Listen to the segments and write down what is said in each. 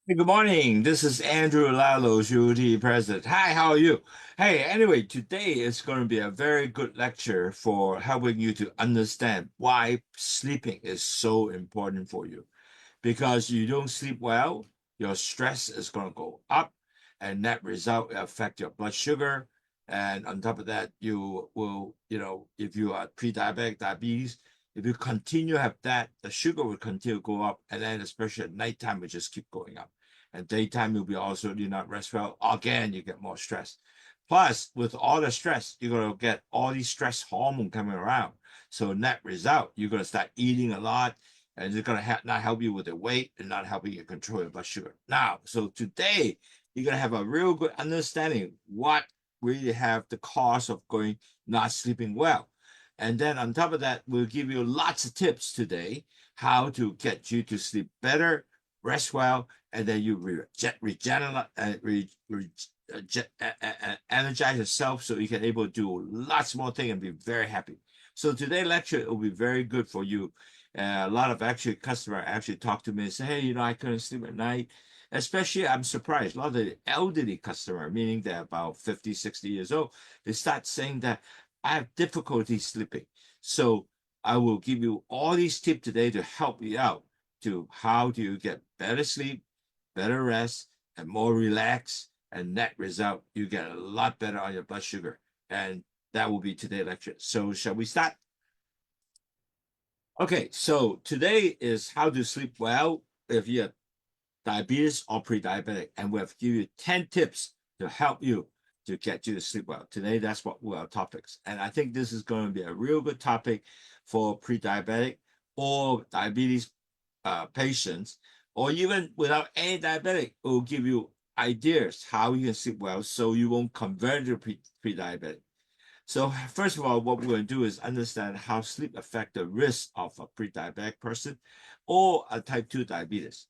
Hey, good morning. This is Andrew Lalo, UT President. Hi, how are you? Hey, anyway, today is going to be a very good lecture for helping you to understand why sleeping is so important for you. Because you don't sleep well, your stress is going to go up, and that result will affect your blood sugar. And on top of that, you will, if you are pre-diabetic diabetes, if you continue to have that, the sugar will continue to go up, and then especially at nighttime, it just keep going up. And daytime, you'll be also you not rest well. Again, you get more stress. Plus, with all the stress, you're gonna get all these stress hormone coming around. So net result, you're gonna start eating a lot, and it's gonna not help you with the weight and not helping you control your blood sugar. Now, so today you're gonna have a real good understanding what really have the cause of going not sleeping well. And then on top of that, we'll give you lots of tips today how to get you to sleep better, rest well, and then you regenerate, energize yourself so you can able to do lots more things and be very happy. So today lecture will be very good for you. A lot of actually customer actually talk to me and say, hey, I couldn't sleep at night. Especially, I'm surprised. A lot of the elderly customer, meaning they're about 50, 60 years old, they start saying that I have difficulty sleeping. So I will give you all these tips today to help you out to how do you get better sleep, better rest, and more relaxed. And net result, you get a lot better on your blood sugar. And that will be today's lecture. So shall we start? Okay, so today is how to sleep well if you have diabetes or pre-diabetic, and we'll give you 10 tips to help you to get you to sleep well. Today, that's what were our topics. And I think this is going to be a real good topic for pre-diabetic or diabetes patients, or even without any diabetic. It will give you ideas how you can sleep well so you won't convert to pre-diabetic. So first of all, what we're going to do is understand how sleep affect the risk of a pre-diabetic person or a type 2 diabetes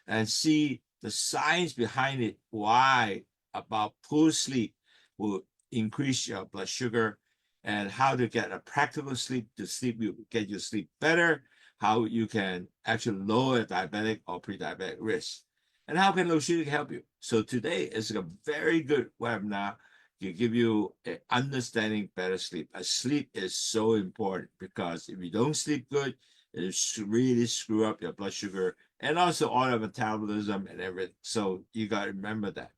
and see the science behind it, why about poor sleep will increase your blood sugar and how to get a practical sleep to sleep you get your sleep better, how you can actually lower diabetic or pre-diabetic risk, and how can low sugar help you. So today is a very good webinar to give you an understanding better sleep. Sleep is so important because if you don't sleep good, it really screw up your blood sugar and also all your metabolism and everything. So you got to remember that.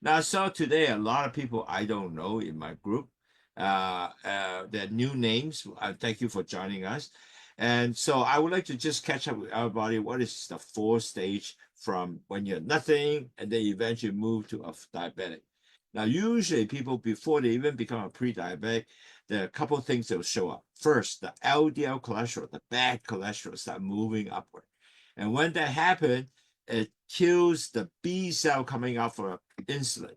Now, so today, a lot of people I don't know in my group, their new names. Thank you for joining us. And so I would like to just catch up with everybody. What is the fourth stage from when you're nothing and then eventually move to a diabetic? Now, usually people, before they even become a pre-diabetic, there are a couple of things that will show up. First, the LDL cholesterol, the bad cholesterol, start moving upward. And when that happens, it kills the B cell coming out from insulin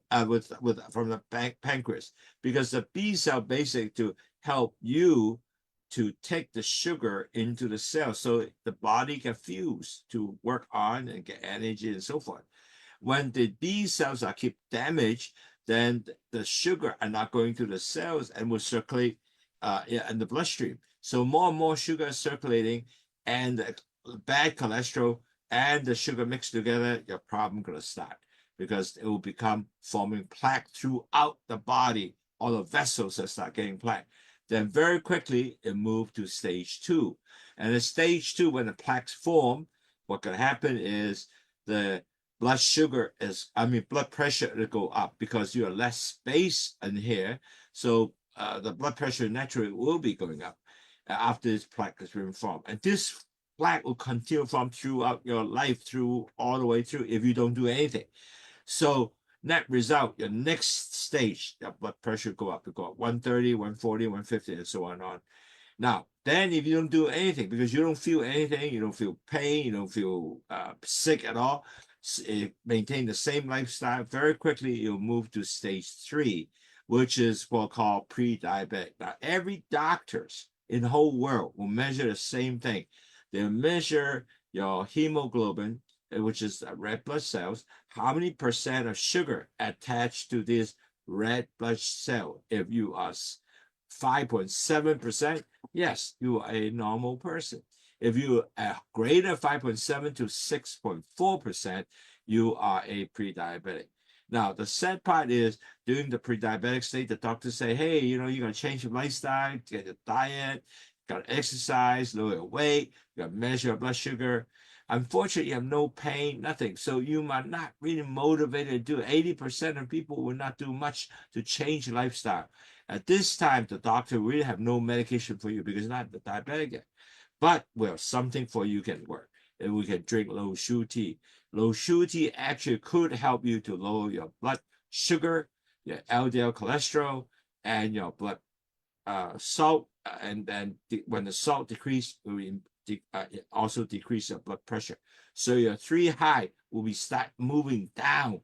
from the pancreas, because the B cell basically to help you to take the sugar into the cell so the body can fuse to work on and get energy and so forth. When the B cells are keep damaged, then the sugar are not going to the cells and will circulate in the bloodstream. So more and more sugar is circulating, and the bad cholesterol and the sugar mixed together, your problem gonna start because it will become forming plaque throughout the body. All the vessels that start getting plaque. Then very quickly it moved to stage 2. And in stage 2, when the plaques form, what can happen is the blood pressure will go up because you have less space in here. So the blood pressure naturally will be going up after this plaque has been formed. And this plaque will continue from throughout your life, through all the way through if you don't do anything. So net result, your next stage, your blood pressure go up. You go up 130, 140, 150, and so on. Now, then if you don't do anything, because you don't feel anything, you don't feel pain, you don't feel sick at all, maintain the same lifestyle, very quickly you'll move to stage 3, which is what called pre-diabetic. Now, every doctors in the whole world will measure the same thing. They'll measure your hemoglobin, which is red blood cells, how many percent of sugar attached to this red blood cell. If you are 5.7%, yes, you are a normal person. If you are greater 5.7 to 6.4%, you are a pre-diabetic. Now, the sad part is during the pre-diabetic state, the doctors say, hey, you know, you're going to change your lifestyle, get your diet, got to exercise, lower your weight, you got to measure your blood sugar. Unfortunately, you have no pain, nothing. So you might not really motivated to do it. 80% of people will not do much to change lifestyle. At this time, the doctor really have no medication for you because you're not diabetic yet. But, well, something for you can work. And we can drink low sugar tea. Low sugar tea actually could help you to lower your blood sugar, your LDL cholesterol, and your blood salt. And then when the salt decrease, it also decrease your blood pressure. So your 3 high will be start moving down.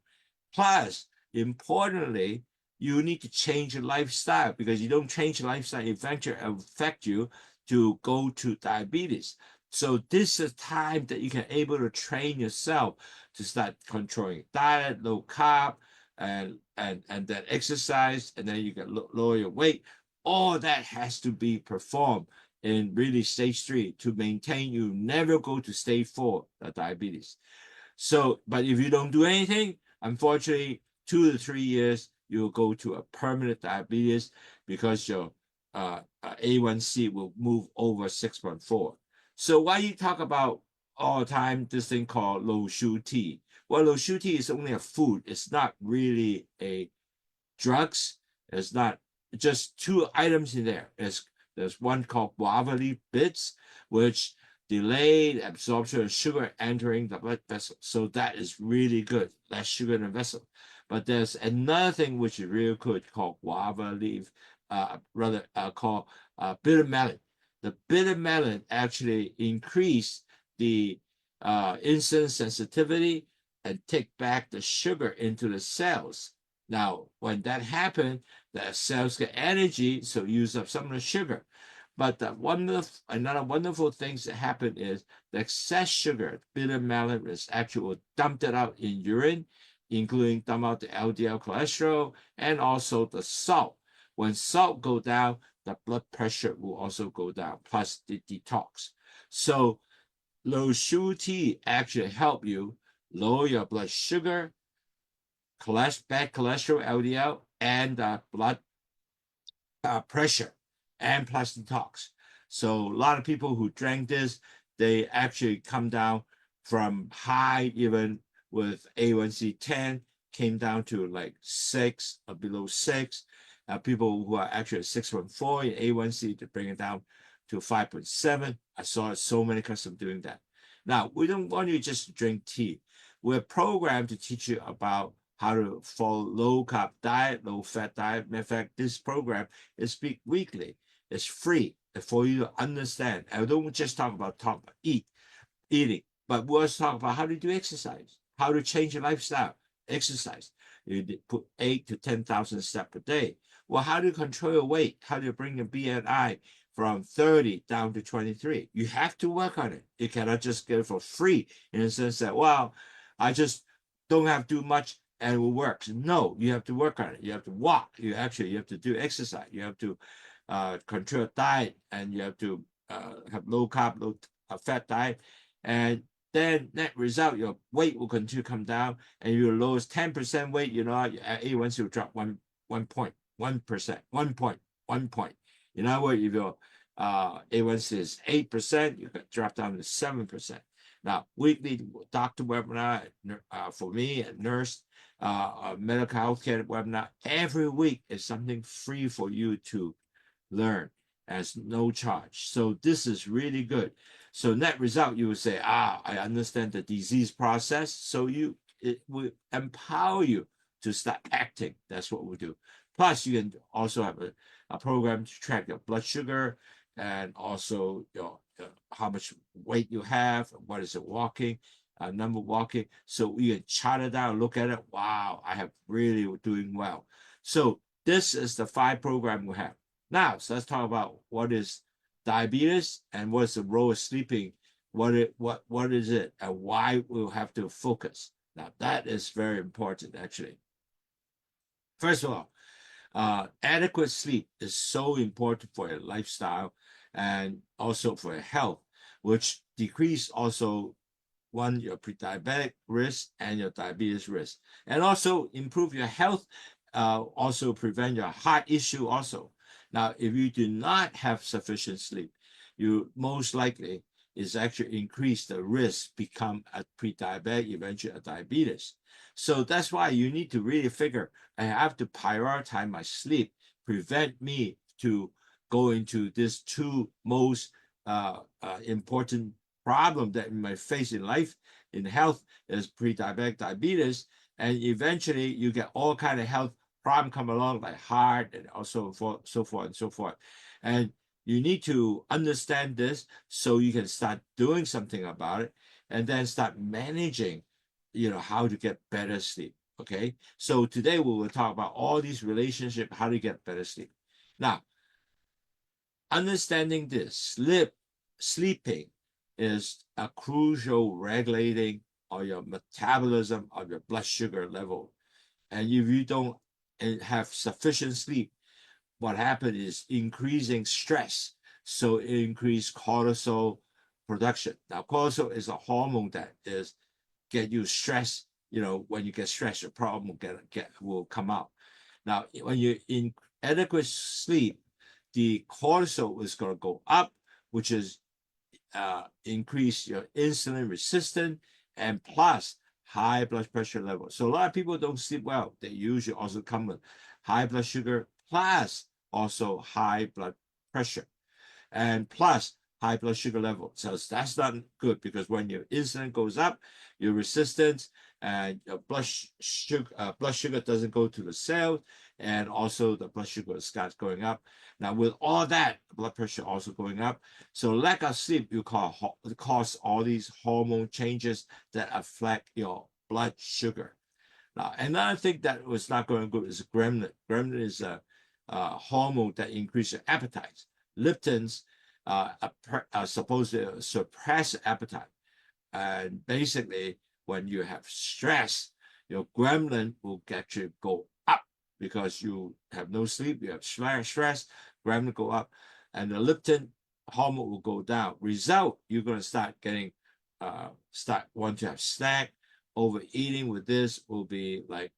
Plus, importantly, you need to change your lifestyle because you don't change your lifestyle, eventually affect you to go to diabetes. So this is time that you can able to train yourself to start controlling diet, low carb, and then exercise, and then you can lower your weight. All that has to be performed in really stage 3 to maintain you never go to stage 4, diabetes. So, but if you don't do anything, unfortunately, 2 to 3 years, you'll go to a permanent diabetes because your A1C will move over 6.4. So why you talk about all the time this thing called low sugar tea? Well, low sugar tea is only a food. It's not really a drugs. It's not just 2 items in there. There's one called guava leaf bits, which delayed absorption of sugar entering the blood vessel. So that is really good, less sugar in the vessel. But there's another thing which is really good called guava leaf, called bitter melon. The bitter melon actually increase the insulin sensitivity and take back the sugar into the cells. Now, when that happens, the cells get energy, so use up some of the sugar. But another wonderful things that happen is the excess sugar, bitter melon, is actually dumped it out in urine, including dump out the LDL cholesterol and also the salt. When salt go down, the blood pressure will also go down, plus the detox. So low sugar tea actually help you lower your blood sugar, bad cholesterol, LDL, and blood pressure, and plus detox. So a lot of people who drank this, they actually come down from high, even with A1C 10, came down to like 6 or below 6. People who are actually 6.4 in A1C to bring it down to 5.7. I saw so many customers doing that. Now, we don't want you just to drink tea. We're programmed to teach you about how to follow low carb diet, low fat diet. Matter of fact, this program is weekly. It's free for you to understand. I don't just talk about eating, but we also talk about how to do exercise, how to change your lifestyle, exercise. You put 8 to 10,000 steps per day. Well, how do you control your weight? How do you bring your BMI from 30 down to 23? You have to work on it. You cannot just get it for free in the sense that, well, I just don't have to do much and it will work. No, you have to work on it. You have to walk. You have to do exercise. You have to control diet, and you have to have low carb, low fat diet. And then net result, your weight will continue to come down, and you lose 10% weight, you know, your A1C will drop 1%, 1 point. In other words, if your A1C is 8%, you can drop down to 7%. Now, weekly doctor webinar for me, a nurse, medical healthcare webinar every week is something free for you to learn as no charge. So this is really good. So net result, you will say, I understand the disease process. So it will empower you to start acting. That's what we do. Plus, you can also have a program to track your blood sugar and also your how much weight you have, what is it walking, number walking. So you can chart it out, look at it. Wow, I have really doing well. So this is the 5 program we have. Now, so let's talk about what is diabetes and what's the role of sleeping. What is it and why we'll have to focus. Now, that is very important, actually. First of all, adequate sleep is so important for your lifestyle and also for your health, which decrease also one, your pre-diabetic risk and your diabetes risk, and also improve your health, also prevent your heart issue also. Now, if you do not have sufficient sleep, you most likely is actually increase the risk become a pre-diabetic, eventually a diabetes. So that's why you need to really figure, I have to prioritize my sleep, prevent me to go into these two most important problem that you might face in life, in health, is pre-diabetic diabetes, and eventually you get all kind of health problem come along like heart and also so forth and so forth. And you need to understand this so you can start doing something about it, and then start managing, how to get better sleep. Okay, so today we will talk about all these relationships, how to get better sleep. Now, understanding this, sleeping is a crucial regulating of your metabolism, of your blood sugar level. And if you don't have sufficient sleep, what happens is increasing stress. So it increase cortisol production. Now, cortisol is a hormone that is get you stressed. When you get stressed, your problem will come out. Now, when you're in adequate sleep, the cortisol is going to go up, which is increase your insulin resistance, and plus high blood pressure level. So a lot of people don't sleep well. They usually also come with high blood sugar plus also high blood pressure and plus high blood sugar level. So that's not good, because when your insulin goes up, your resistance and your blood sugar doesn't go to the cell, and also the blood sugar starts going up. Now, with all that, blood pressure also going up. So lack of sleep, cause all these hormone changes that affect your blood sugar. Now, another thing that was not going good is gremlin. Gremlin is a hormone that increases appetite. Leptins are supposed to suppress appetite. And basically, when you have stress, your gremlin will actually go up because you have no sleep, you have stress, gremlin go up, and the leptin hormone will go down. Result, you're going to start getting, want to have snack. Overeating with this will be like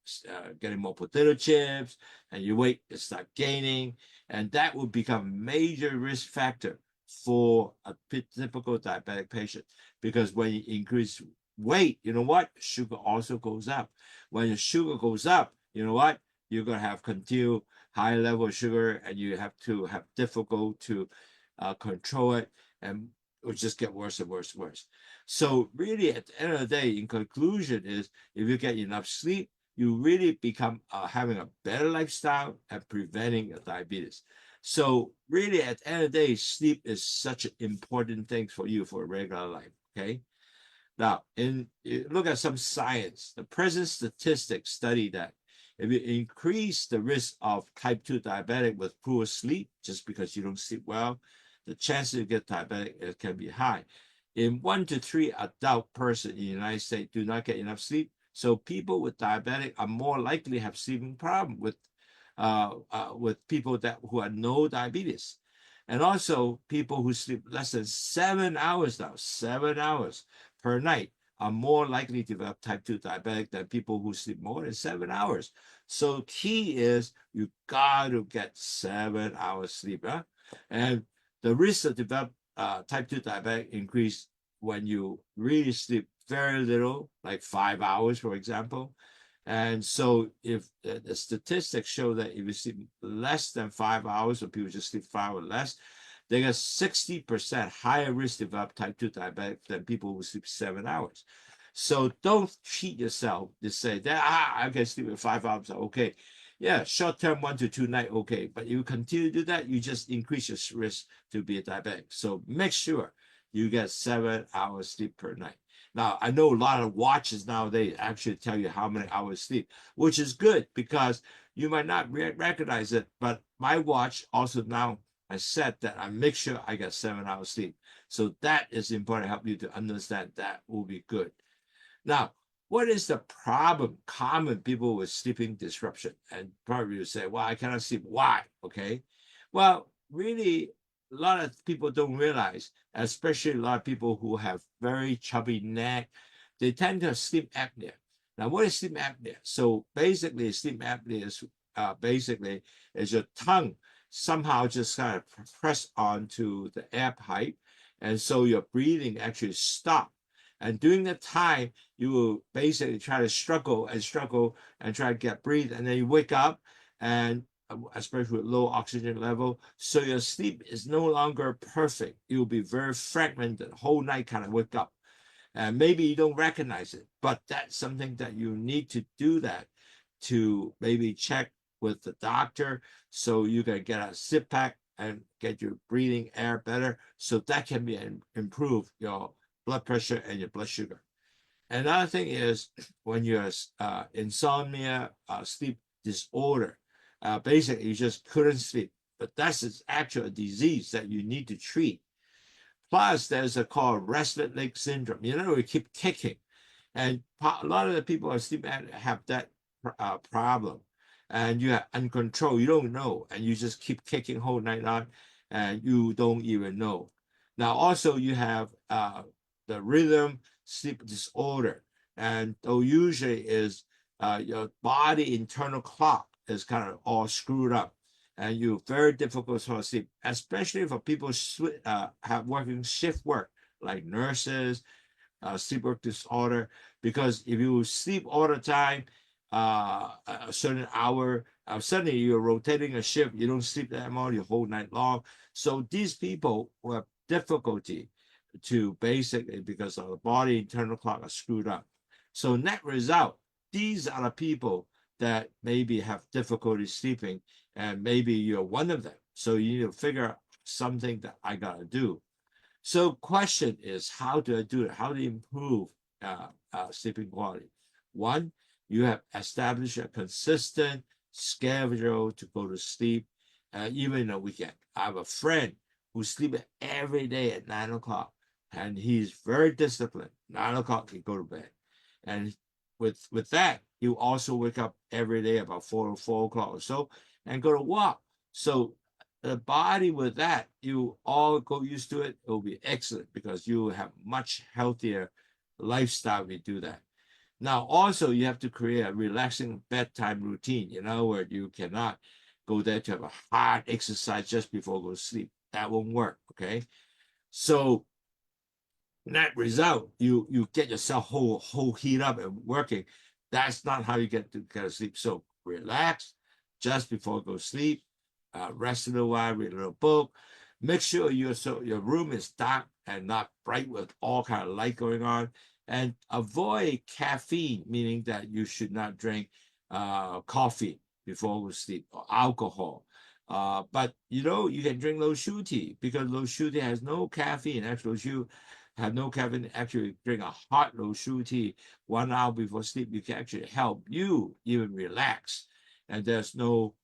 getting more potato chips, and your weight will start gaining, and that will become a major risk factor for a typical diabetic patient, because when you increase weight, you know what? Sugar also goes up. When your sugar goes up, you know what? You're going to have continued high level of sugar, and you have to have difficult to control it, and it will just get worse and worse and worse. So really, at the end of the day, in conclusion, is if you get enough sleep, you really become having a better lifestyle and preventing diabetes. So really, at the end of the day, sleep is such an important thing for you for a regular life. Okay. Now, look at some science. The present statistics study that if you increase the risk of type 2 diabetic with poor sleep, just because you don't sleep well, the chances you get diabetic can be high. In 1 to 3 adult person in the United States do not get enough sleep. So people with diabetic are more likely to have sleeping problem with people who have no diabetes. And also people who sleep less than 7 hours now, 7 hours per night, are more likely to develop type 2 diabetic than people who sleep more than 7 hours. So key is you got to get 7 hours sleep. Huh? And the risk of develop type 2 diabetic increase when you really sleep very little, like 5 hours, for example. And so if the statistics show that if you sleep less than 5 hours, or people just sleep 5 or less, they got 60% higher risk to develop type 2 diabetic than people who sleep 7 hours. So don't cheat yourself to say that I can sleep at 5 hours. Okay. Yeah, short term 1 to 2 night, okay. But you continue to do that, you just increase your risk to be a diabetic. So make sure you get 7 hours sleep per night. Now, I know a lot of watches nowadays actually tell you how many hours sleep, which is good because you might not recognize it, but my watch also now I set that I make sure I get 7 hours sleep. So that is important to help you to understand that will be good. Now, what is the problem common people with sleeping disruption? And probably you say, well, I cannot sleep. Why? Okay. Well, really, a lot of people don't realize, especially a lot of people who have very chubby neck, they tend to have sleep apnea. Now, what is sleep apnea? So basically, sleep apnea is basically is your tongue somehow just kind of press onto the air pipe, and so your breathing actually stop. And during that time, you will basically try to struggle and try to get breathe, and then you wake up, and especially with low oxygen level, so your sleep is no longer perfect. You'll be very fragmented, whole night kind of wake up. And maybe you don't recognize it, but that's something that you need to do that to maybe check with the doctor so you can get a sit pack and get your breathing air better. So that can be improve your blood pressure and your blood sugar. Another thing is when you're insomnia, sleep disorder, basically you just couldn't sleep, but that's actually a disease that you need to treat. Plus, there's a called restless leg syndrome. You know, we keep kicking, and a lot of the people who sleep apnea have that problem, and you have uncontrolled. You don't know, and you just keep kicking whole night long, and you don't even know. Now, also you have the rhythm sleep disorder, and though usually is your body internal clock is kind of all screwed up, and you very difficult to sleep, especially for people have working shift work like nurses, sleep work disorder, because if you sleep all the time, a certain hour, suddenly you're rotating a shift, you don't sleep that much, you whole night long. So these people who have difficulty to basically because of the body internal clock are screwed up. So net result, these are the people that maybe have difficulty sleeping, and maybe you're one of them. So you need to figure out something that I gotta do. So question is, how do I do it? How do you improve sleeping quality? One, you have established a consistent schedule to go to sleep, even in a weekend. I have a friend who sleeps every day at 9 o'clock, and he's very disciplined. 9 o'clock, he go to bed, and with that, you also wake up every day about 4 o'clock or so, and go to walk. So the body with that, you all go used to it, it will be excellent because you have much healthier lifestyle if you do that. Now, also, you have to create a relaxing bedtime routine. In other words, you cannot go there to have a hard exercise just before go to sleep. That won't work, okay? So net result, you get yourself whole heat up and working. That's not how you get to sleep. So relax just before go sleep, rest a little while, read a little book. Make sure your room is dark and not bright with all kind of light going on, and avoid caffeine, meaning that you should not drink coffee before you sleep or alcohol. But you can drink low sugar tea because low sugar tea has no caffeine. Actually, low sugar have no caffeine. Actually, drink a hot low sugar tea 1 hour before sleep. You can actually help you even relax, and there's no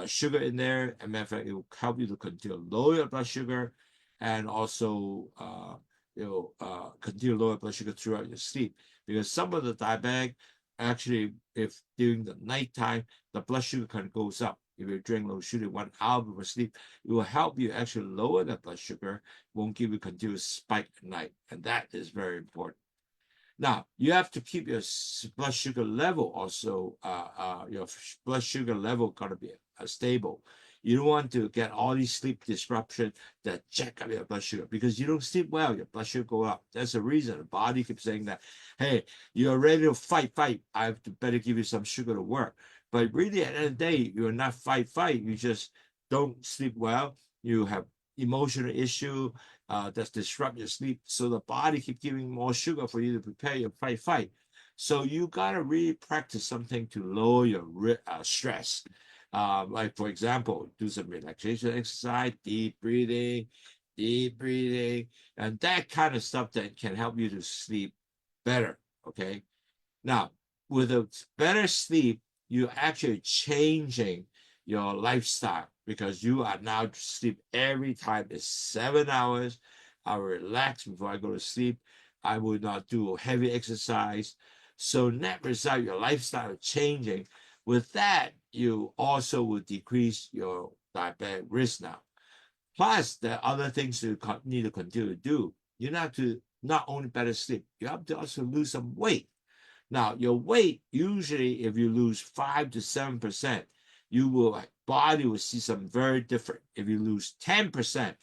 sugar in there. As a matter of fact, it will help you to continue to lower your blood sugar, and also continue to lower blood sugar throughout your sleep. Because some of the diabetic actually, if during the nighttime the blood sugar kind of goes up, if you drink low sugar 1 hour before sleep, it will help you actually lower the blood sugar, won't give you continuous spike at night, and that is very important. Now, you have to keep your blood sugar level also, your blood sugar level got to be stable. You don't want to get all these sleep disruption that jack up your blood sugar because you don't sleep well, your blood sugar go up. That's the reason the body keeps saying that, hey, you're ready to fight. I have to better give you some sugar to work. But really, at the end of the day, you're not fight. You just don't sleep well. You have emotional issue, that disrupt your sleep. So the body keep giving more sugar for you to prepare your fight. So you gotta really practice something to lower your stress. Like for example, do some relaxation exercise, deep breathing, and that kind of stuff that can help you to sleep better. Okay. Now, with a better sleep, you're actually changing your lifestyle because you are now to sleep every time. It's 7 hours. I relax before I go to sleep. I will not do heavy exercise. So net result, your lifestyle is changing. With that, you also will decrease your diabetic risk now. Plus, there are other things you need to continue to do. You have to not only better sleep, you have to also lose some weight. Now, your weight, usually if you lose 5 to 7%, body will see some very different. If you lose 10%,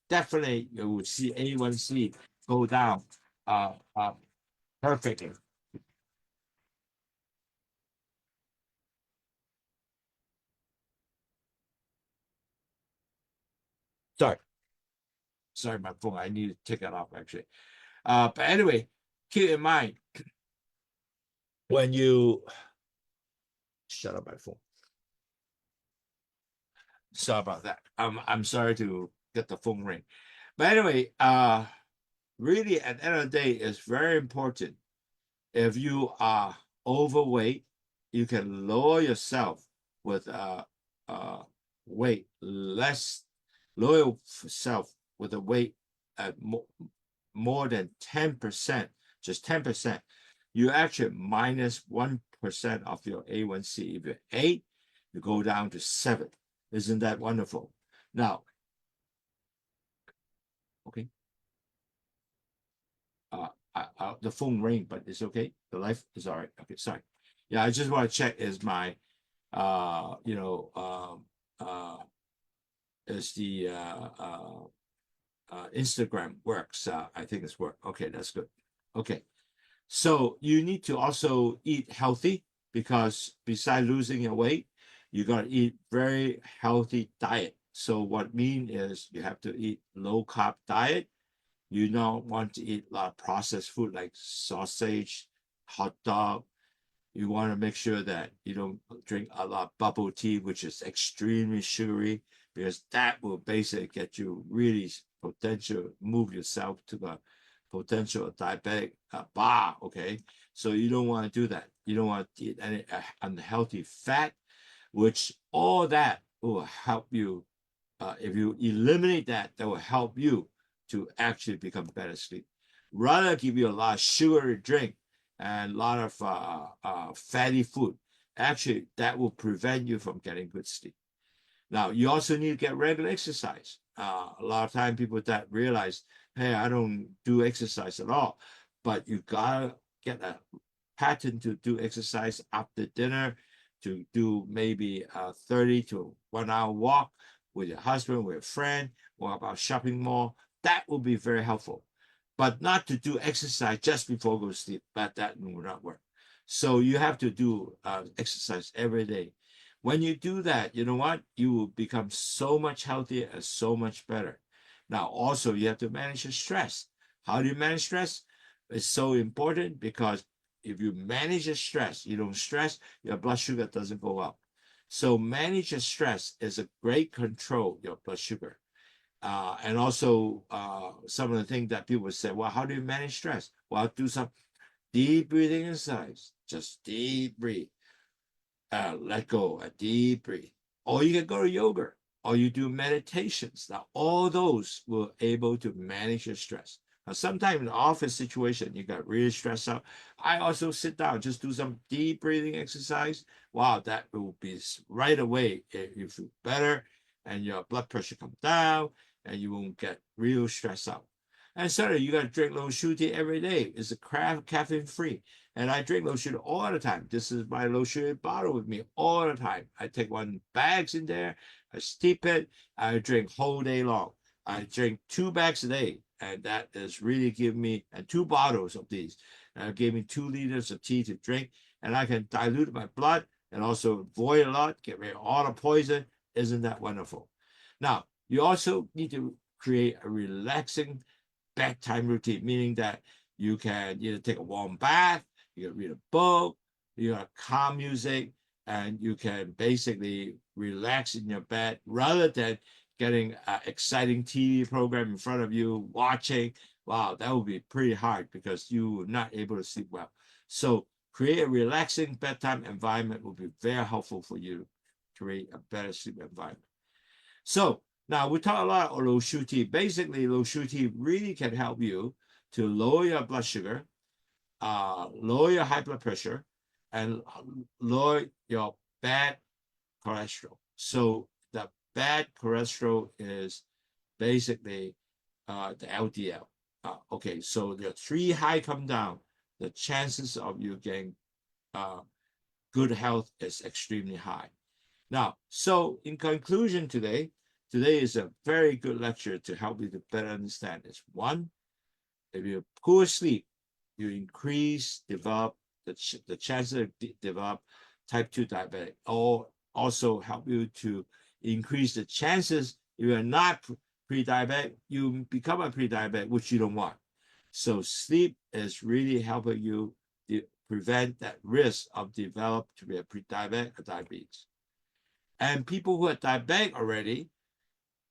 definitely you will see A1C go down uh, uh, perfectly. Sorry, sorry, my phone. I need to take it off actually. But anyway, keep in mind when you shut up my phone. Sorry about that. I'm sorry to get the phone ring. But anyway, really at the end of the day, it's very important. If you are overweight, you can lower yourself with uh weight less, lower yourself with a weight at more than 10%, just 10%. You actually minus 1% of your A1C. If you're 8, you go down to 7. Isn't that wonderful? Now, okay. The phone ring, but it's okay. The life is all right. Okay, sorry. Yeah, I just want to check is my uh you know um is the Instagram works. I think it's work. Okay, that's good. Okay. So you need to also eat healthy because besides losing your weight, you got to eat very healthy diet. So what mean is you have to eat low carb diet. You don't want to eat a lot of processed food like sausage, hot dog. You want to make sure that you don't drink a lot of bubble tea, which is extremely sugary, because that will basically get you really potential, move yourself to the potential diabetic bar. Okay. So you don't want to do that. You don't want to eat any unhealthy fat, which all that will help you. If you eliminate that, that will help you to actually become better sleep. Rather give you a lot of sugary drink and a lot of fatty food. Actually, that will prevent you from getting good sleep. Now, you also need to get regular exercise. A lot of time people that realize, hey, I don't do exercise at all, but you gotta get a pattern to do exercise after dinner, to do maybe a 30 to 1 hour walk with your husband, with a friend, or about shopping mall. That will be very helpful. But not to do exercise just before go to sleep, but that will not work. So you have to do exercise every day. When you do that, you know what? You will become so much healthier and so much better. Now, also, you have to manage your stress. How do you manage stress? It's so important because if you manage your stress, you don't stress, your blood sugar doesn't go up. So manage your stress is a great control your blood sugar. And also some of the things that people say, well, how do you manage stress? Well, do some deep breathing exercise. Just deep breathe. Let go, a deep breathe. Or you can go to yoga, or you do meditations. Now, all those will able to manage your stress. Now, sometimes in the office situation, you got really stressed out. I also sit down, just do some deep breathing exercise. Wow, that will be right away. You feel better, and your blood pressure come down, and you won't get real stressed out. And certainly, you got to drink low sugar tea every day. It's a caffeine free. And I drink low sugar all the time. This is my low sugar bottle with me all the time. I take one bags in there, I steep it, I drink whole day long. I drink 2 bags a day, and that is really give me and 2 bottles of these. And it gave me 2 liters of tea to drink, and I can dilute my blood and also avoid a lot, get rid of all the poison. Isn't that wonderful? Now, you also need to create a relaxing bedtime routine, meaning that you can either take a warm bath, you can read a book, you got calm music, and you can basically relax in your bed rather than getting an exciting TV program in front of you, watching. Wow, that would be pretty hard because you're not able to sleep well. So create a relaxing bedtime environment will be very helpful for you to create a better sleep environment. So now we talk a lot about low sugar tea. Basically, low sugar tea really can help you to lower your blood sugar, lower your high blood pressure, and lower your bad cholesterol. So the bad cholesterol is basically the LDL. Okay, so the 3 high come down, the chances of you getting good health is extremely high. Now, so in conclusion today is a very good lecture to help you to better understand this. One, if you poor sleep, you develop the chances of develop type 2 diabetic, or also help you to increase the chances if you're not pre-diabetic, you become a pre-diabetic, which you don't want. So sleep is really helping you to prevent that risk of develop to be a pre-diabetic or diabetes. And people who are diabetic already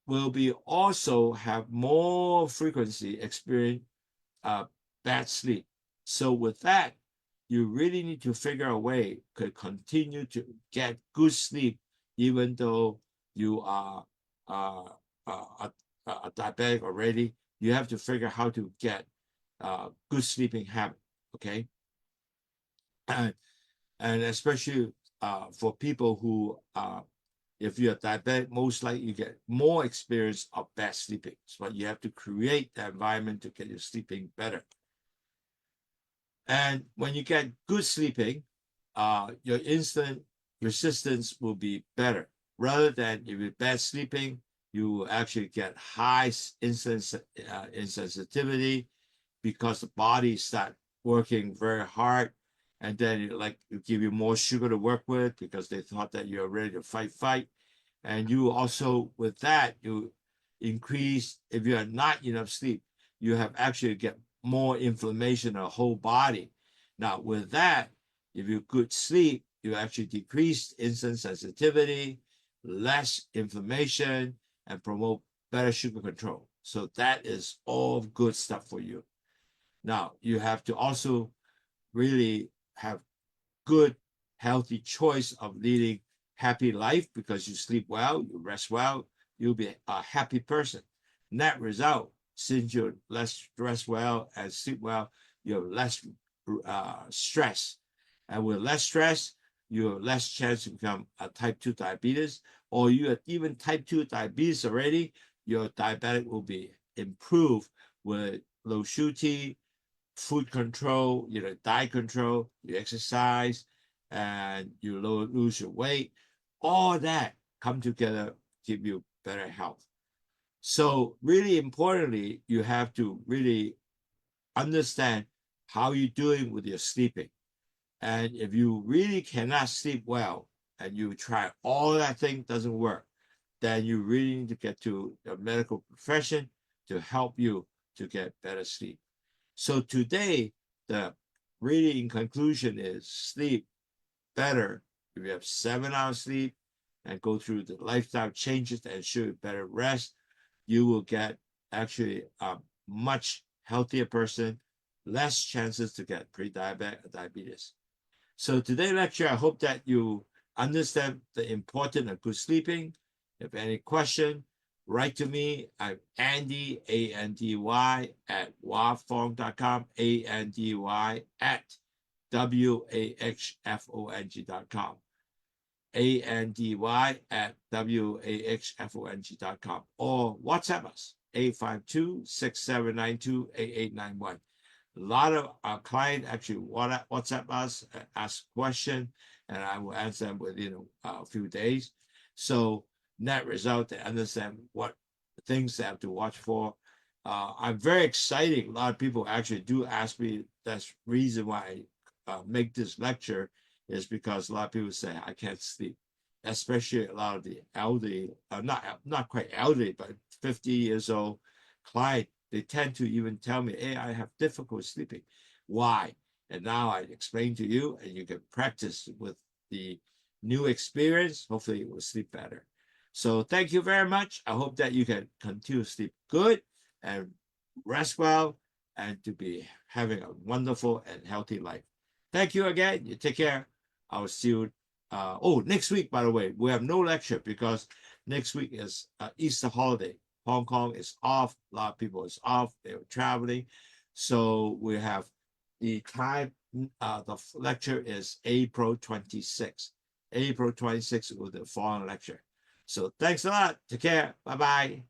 will be also have more frequency experience bad sleep. So with that, you really need to figure a way to continue to get good sleep, even though you are a diabetic already. You have to figure how to get good sleeping habit. Okay, and especially for people who if you're diabetic, most likely you get more experience of bad sleeping. So you have to create the environment to get your sleeping better. And when you get good sleeping, your insulin resistance will be better. Rather than if you're bad sleeping, you will actually get high insulin insensitivity because the body start working very hard, and then it give you more sugar to work with because they thought that you're ready to fight. And you also, with that, you increase, if you are not enough sleep, you have actually get more inflammation of the whole body. Now, with that, if you good sleep, you actually decrease insulin sensitivity, less inflammation, and promote better sugar control. So that is all good stuff for you. Now, you have to also really have good, healthy choice of leading happy life because you sleep well, you rest well, you'll be a happy person. Net result, since you're less rest well and sleep well, you have less stress. And with less stress, you have less chance to become a type 2 diabetes, or you have even type 2 diabetes already, your diabetic will be improved with low sugar, food control, diet control, you exercise, and you lose your weight. All that come together give you better health. So really importantly, you have to really understand how you're doing with your sleeping. And if you really cannot sleep well and you try all that thing doesn't work, then you really need to get to a medical profession to help you to get better sleep. So today, the really in conclusion is sleep better. If you have 7 hours sleep and go through the lifestyle changes that ensure you better rest, you will get actually a much healthier person, less chances to get pre-diabetic or diabetes. So today's lecture, I hope that you understand the importance of good sleeping. If any question, write to me. I'm Andy, ANDY, at wafong.com, ANDY at WAHFONG.com, ANDY at WAHFONG.com, or WhatsApp us, 852-6792-8891. A lot of our clients actually WhatsApp us, ask questions, and I will answer them within a few days. So net result, they understand what things they have to watch for. I'm very excited. A lot of people actually do ask me. That's the reason why I make this lecture, is because a lot of people say I can't sleep, especially a lot of the elderly, not quite elderly, but 50 years old client. They tend to even tell me, hey, I have difficulty sleeping. Why? And now I explain to you, and you can practice with the new experience. Hopefully you will sleep better. So thank you very much. I hope that you can continue to sleep good and rest well, and to be having a wonderful and healthy life. Thank you again. You take care. I will see you. Next week, by the way, we have no lecture because next week is Easter holiday. Hong Kong is off. A lot of people is off. They were traveling. So we have the time. The lecture is April 26th. April 26th with the following lecture. So thanks a lot. Take care. Bye-bye.